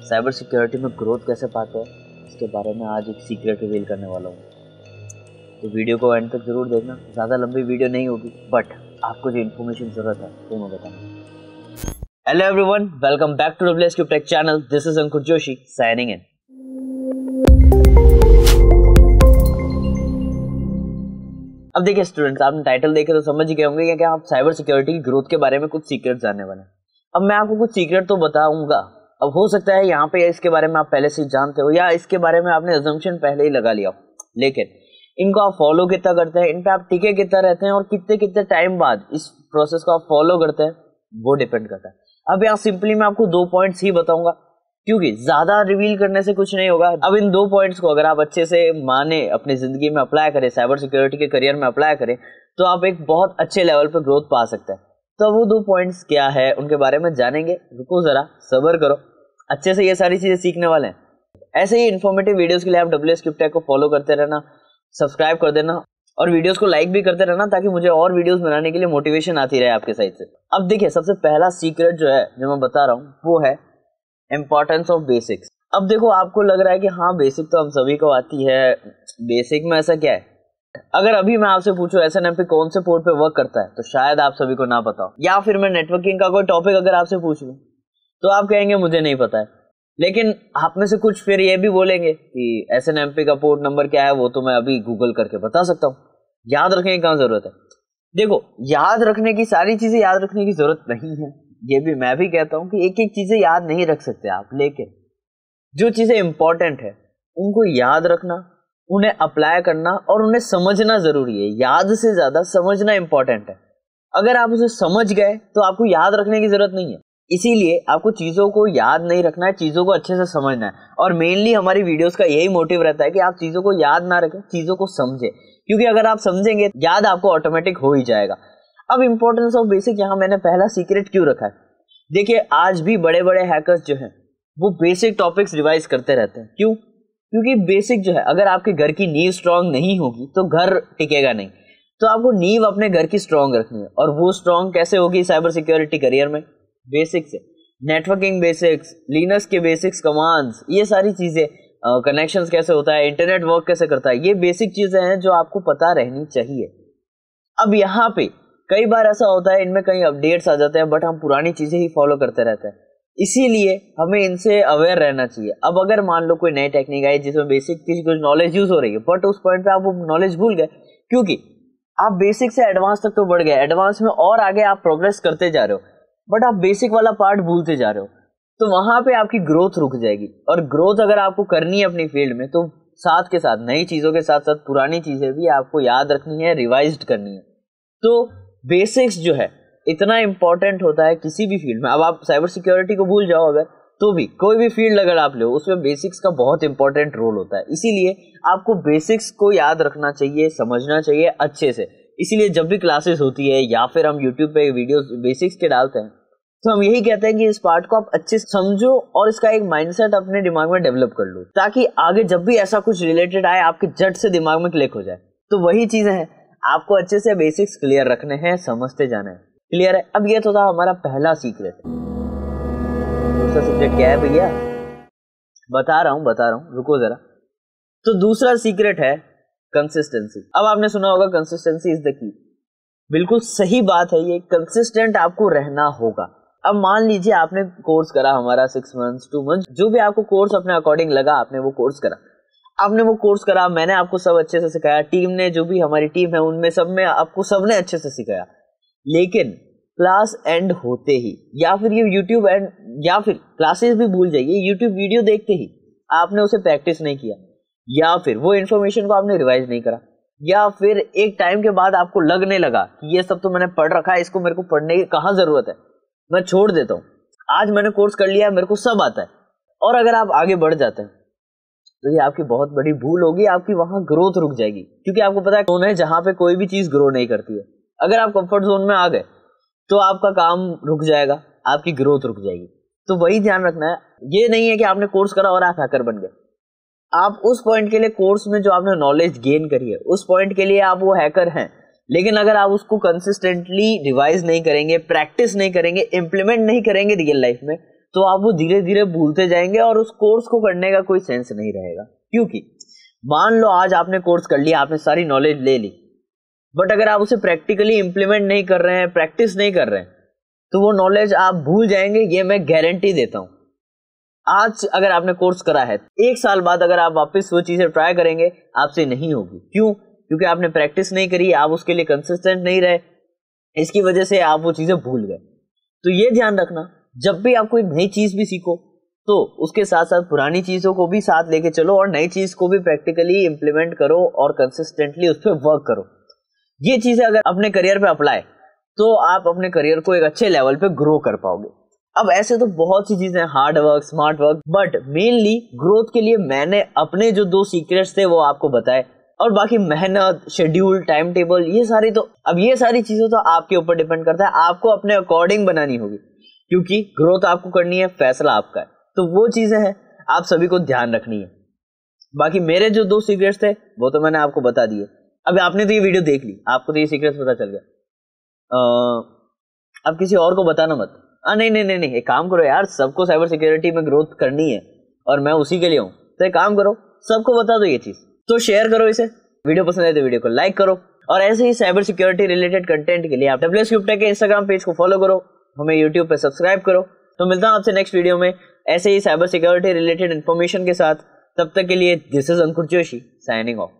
Cyber security में growth कैसे पाते हैं, इसके बारे में आज एक सीक्रेट रिवील करने वाला हूँ। तो वीडियो को एंड तक जरूर देखना। ज़्यादा लंबी वीडियो नहीं होगी, बट आपको जो इन्फॉर्मेशन ज़रूरत है वो मैं बताऊँगा। Hello everyone, welcome back to WSQ tech channel. This is Ankur Joshi signing in. अब देखिए स्टूडेंट्स, आपने टाइटल देखे तो समझ ही गए होंगे कि आप साइबर सिक्योरिटी की ग्रोथ के बारे में कुछ सीक्रेट जानने वाले हैं। अब मैं आपको कुछ सीक्रेट तो बताऊंगा। अब हो सकता है यहाँ पे इसके बारे में आप पहले से जानते हो या इसके बारे में आपने अजम्पशन पहले ही लगा लिया हो, लेकिन इनको आप फॉलो कितना करते हैं, इन पे आप टिके कितना रहते हैं और कितने कितने टाइम बाद इस प्रोसेस को आप फॉलो करते हैं, वो डिपेंड करता है। अब यहाँ सिंपली मैं आपको 2 पॉइंट्स ही बताऊंगा, क्योंकि ज्यादा रिवील करने से कुछ नहीं होगा। अब इन 2 पॉइंट्स को अगर आप अच्छे से माने, अपनी जिंदगी में अप्लाई करें, साइबर सिक्योरिटी के करियर में अप्लाई करें, तो आप एक बहुत अच्छे लेवल पे ग्रोथ पा सकते हैं। तो वो 2 पॉइंट्स क्या है, उनके बारे में जानेंगे। रुको जरा, सब्र करो, अच्छे से ये सारी चीजें सीखने वाले हैं। ऐसे ही इन्फॉर्मेटिव वीडियोस के लिए आप WSQ टेक को फॉलो करते रहना, सब्सक्राइब कर देना और वीडियोस को लाइक भी करते रहना, ताकि मुझे और वीडियोस बनाने के लिए मोटिवेशन आती रहे आपके साइड से। अब देखिए, सबसे पहला सीक्रेट जो है, जो मैं बता रहा हूँ, वो है इम्पोर्टेंस ऑफ बेसिक्स। अब देखो, आपको लग रहा है कि हाँ बेसिक तो हम सभी को आती है, बेसिक में ऐसा क्या है। अगर अभी मैं आपसे पूछूं SNMP कौन से पोर्ट पे वर्क करता है, तो शायद आप सभी को ना पता हो। या फिर मैं नेटवर्किंग का कोई टॉपिक अगर आपसे पूछ लूं, तो आप कहेंगे मुझे नहीं पता है। लेकिन आप में से कुछ फिर ये भी बोलेंगे कि SNMP का पोर्ट नंबर क्या है, वो तो मैं अभी गूगल करके बता सकता हूँ। याद रखने की कहाँ जरूरत है। देखो, याद रखने की, सारी चीजें याद रखने की जरूरत नहीं है। ये भी मैं भी कहता हूँ कि एक एक चीजें याद नहीं रख सकते आप, लेकिन जो चीजें इंपॉर्टेंट है उनको याद रखना, उन्हें अप्लाई करना और उन्हें समझना जरूरी है। याद से ज्यादा समझना इंपॉर्टेंट है। अगर आप उसे समझ गए तो आपको याद रखने की जरूरत नहीं है। इसीलिए आपको चीजों को याद नहीं रखना है, चीजों को अच्छे से समझना है। और मेनली हमारी वीडियोस का यही मोटिव रहता है कि आप चीजों को याद ना रखें, चीजों को समझे, क्योंकि अगर आप समझेंगे, याद आपको ऑटोमेटिक हो ही जाएगा। अब इंपॉर्टेंस ऑफ बेसिक, यहाँ मैंने पहला सीक्रेट क्यों रखा है। देखिए, आज भी बड़े बड़े हैकर्स जो हैं वो बेसिक टॉपिक्स रिवाइज करते रहते हैं। क्यों? क्योंकि बेसिक जो है, अगर आपके घर की नींव स्ट्रांग नहीं होगी तो घर टिकेगा नहीं। तो आपको नींव अपने घर की स्ट्रांग रखनी है, और वो स्ट्रांग कैसे होगी साइबर सिक्योरिटी करियर में? बेसिक से। नेटवर्किंग बेसिक्स, लिनक्स के बेसिक्स, कमांड्स, ये सारी चीजें, कनेक्शंस कैसे होता है, इंटरनेट वर्क कैसे करता है, ये बेसिक चीजें हैं जो आपको पता रहनी चाहिए। अब यहाँ पे कई बार ऐसा होता है, इनमें कई अपडेट्स आ जाते हैं, बट हम पुरानी चीजें ही फॉलो करते रहते हैं। इसीलिए हमें इनसे अवेयर रहना चाहिए। अब अगर मान लो कोई नई टेक्निक आई जिसमें बेसिक की कुछ नॉलेज यूज हो रही है, बट उस पॉइंट पे आप वो नॉलेज भूल गए, क्योंकि आप बेसिक से एडवांस तक तो बढ़ गए, एडवांस में और आगे आप प्रोग्रेस करते जा रहे हो, बट आप बेसिक वाला पार्ट भूलते जा रहे हो, तो वहां पे आपकी ग्रोथ रुक जाएगी। और ग्रोथ अगर आपको करनी है अपनी फील्ड में, तो साथ के साथ नई चीजों के साथ साथ पुरानी चीजें भी आपको याद रखनी है, रिवाइज करनी है। तो बेसिक्स जो है इतना इंपॉर्टेंट होता है किसी भी फील्ड में। अब आप साइबर सिक्योरिटी को भूल जाओ अगर, तो भी कोई भी फील्ड अगर आप लो, उसमें बेसिक्स का बहुत इंपॉर्टेंट रोल होता है। इसीलिए आपको बेसिक्स को याद रखना चाहिए, समझना चाहिए अच्छे से। इसीलिए जब भी क्लासेस होती है या फिर हम यूट्यूब पे वीडियोस बेसिक्स के डालते हैं, तो हम यही कहते हैं कि इस पार्ट को आप अच्छे से समझो और इसका एक माइंडसेट अपने दिमाग में डेवलप कर लो, ताकि आगे जब भी ऐसा कुछ रिलेटेड आए, आपके झट से दिमाग में क्लिक हो जाए। तो वही चीजें हैं, आपको अच्छे से बेसिक्स क्लियर रखने हैं, समझते जाना है। क्लियर है? अब ये तो था हमारा पहला सीक्रेट। दूसरा सीक्रेट क्या है भैया? बता रहा हूँ, रुको जरा। तो दूसरा सीक्रेट है कंसिस्टेंसी। अब आपने सुना होगा कंसिस्टेंसी इज द की। बिल्कुल सही बात है, ये कंसिस्टेंट आपको रहना होगा। अब मान लीजिए आपने कोर्स करा हमारा 6 मंथ्स 2 मंथ्स, जो भी आपको कोर्स अपने अकॉर्डिंग लगा, आपने वो कोर्स करा। आपने वो कोर्स करा, मैंने आपको सब अच्छे से सिखाया, टीम ने, जो भी हमारी टीम है उनमें सब में आपको सबने अच्छे से सिखाया। लेकिन क्लास एंड होते ही, या फिर ये यूट्यूब एंड, या फिर क्लासेस भी भूल जाइए, यूट्यूब वीडियो देखते ही आपने उसे प्रैक्टिस नहीं किया, या फिर वो इन्फॉर्मेशन को आपने रिवाइज नहीं करा, या फिर एक टाइम के बाद आपको लगने लगा कि ये सब तो मैंने पढ़ रखा है, इसको मेरे को पढ़ने की कहाँ जरूरत है, मैं छोड़ देता हूँ, आज मैंने कोर्स कर लिया, मेरे को सब आता है। और अगर आप आगे बढ़ जाते हैं तो ये आपकी बहुत बड़ी भूल होगी, आपकी वहां ग्रोथ रुक जाएगी। क्योंकि आपको पता है कौन है जहां पे कोई भी चीज ग्रो नहीं करती है। अगर आप कंफर्ट जोन में आ गए तो आपका काम रुक जाएगा, आपकी ग्रोथ रुक जाएगी। तो वही ध्यान रखना है। ये नहीं है कि आपने कोर्स करा और आप हैकर बन गए। आप उस पॉइंट के लिए कोर्स में जो आपने नॉलेज गेन करी है, उस पॉइंट के लिए आप वो हैकर हैं, लेकिन अगर आप उसको कंसिस्टेंटली रिवाइज नहीं करेंगे, प्रैक्टिस नहीं करेंगे, इम्प्लीमेंट नहीं करेंगे रियल लाइफ में, तो आप वो धीरे धीरे भूलते जाएंगे और उस कोर्स को करने का कोई सेंस नहीं रहेगा। क्योंकि मान लो आज आपने कोर्स कर लिया, आपने सारी नॉलेज ले ली, बट अगर आप उसे प्रैक्टिकली इंप्लीमेंट नहीं कर रहे हैं, प्रैक्टिस नहीं कर रहे हैं, तो वो नॉलेज आप भूल जाएंगे, ये मैं गारंटी देता हूं। आज अगर आपने कोर्स करा है, 1 साल बाद अगर आप वापस वो चीजें ट्राई करेंगे, आपसे नहीं होगी। क्यों? क्योंकि आपने प्रैक्टिस नहीं करी, आप उसके लिए कंसिस्टेंट नहीं रहे, इसकी वजह से आप वो चीजें भूल गए। तो ये ध्यान रखना, जब भी आप कोई नई चीज भी सीखो तो उसके साथ साथ पुरानी चीजों को भी साथ लेके चलो और नई चीज को भी प्रैक्टिकली इंप्लीमेंट करो और कंसिस्टेंटली उस पर वर्क करो। ये चीजें अगर अपने करियर पे अप्लाई, तो आप अपने करियर को एक अच्छे लेवल पे ग्रो कर पाओगे। अब ऐसे तो बहुत सी चीजें, hard work, smart work, but mainly growth के लिए मैंने अपने जो 2 सीक्रेट्स थे वो आपको बताए, और बाकी मेहनत, शेड्यूल, टाइम टेबल, ये सारी चीजें तो आपके ऊपर डिपेंड करता है, आपको अपने अकॉर्डिंग बनानी होगी, क्योंकि ग्रोथ आपको करनी है, फैसला आपका है। तो वो चीजें हैं, आप सभी को ध्यान रखनी है। बाकी मेरे जो 2 सीक्रेट्स थे वो तो मैंने आपको बता दिए। अब आपने तो ये वीडियो देख ली, आपको तो ये सीक्रेट्स पता चल गया। अब किसी और को बताना मत। नहीं, एक काम करो यार, सबको साइबर सिक्योरिटी में ग्रोथ करनी है और मैं उसी के लिए हूँ, तो एक काम करो, सबको बता दो ये चीज, तो शेयर करो इसे। वीडियो पसंद आए तो वीडियो को लाइक करो, और ऐसे ही साइबर सिक्योरिटी रिलेटेड कंटेंट के लिए आप WSCryptTech के इंस्टाग्राम पेज को फॉलो करो, हमें यूट्यूब पे सब्सक्राइब करो। तो मिलता हूं आपसे नेक्स्ट वीडियो में ऐसे ही साइबर सिक्योरिटी रिलेटेड इन्फॉर्मेशन के साथ। तब तक के लिए this is Ankur Joshi signing off.